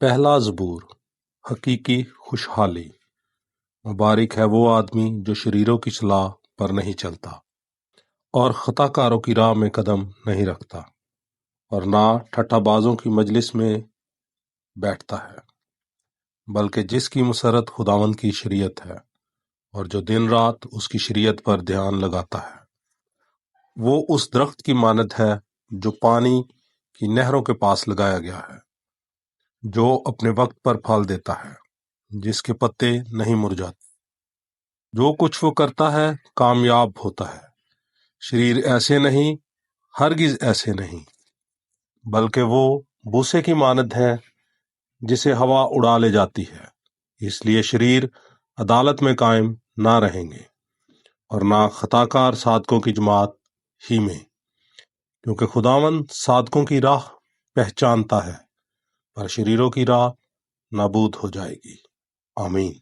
پہلا زبور، حقیقی خوشحالی۔ مبارک ہے وہ آدمی جو شریروں کی صلاح پر نہیں چلتا اور خطا کاروں کی راہ میں قدم نہیں رکھتا اور نہ ٹھٹھا بازوں کی مجلس میں بیٹھتا ہے، بلکہ جس کی مسرت خداوند کی شریعت ہے اور جو دن رات اس کی شریعت پر دھیان لگاتا ہے، وہ اس درخت کی مانند ہے جو پانی کی نہروں کے پاس لگایا گیا ہے، جو اپنے وقت پر پھل دیتا ہے، جس کے پتے نہیں مرجھاتے۔ جو کچھ وہ کرتا ہے کامیاب ہوتا ہے۔ شریر ایسے نہیں، ہرگز ایسے نہیں، بلکہ وہ بوسے کی مانند ہے جسے ہوا اڑا لے جاتی ہے۔ اس لیے شریر عدالت میں قائم نہ رہیں گے اور نہ خطا کار صادقوں کی جماعت ہی میں، کیونکہ خداوند صادقوں کی راہ پہچانتا ہے، پر شریروں کی راہ نابود ہو جائے گی۔ آمین۔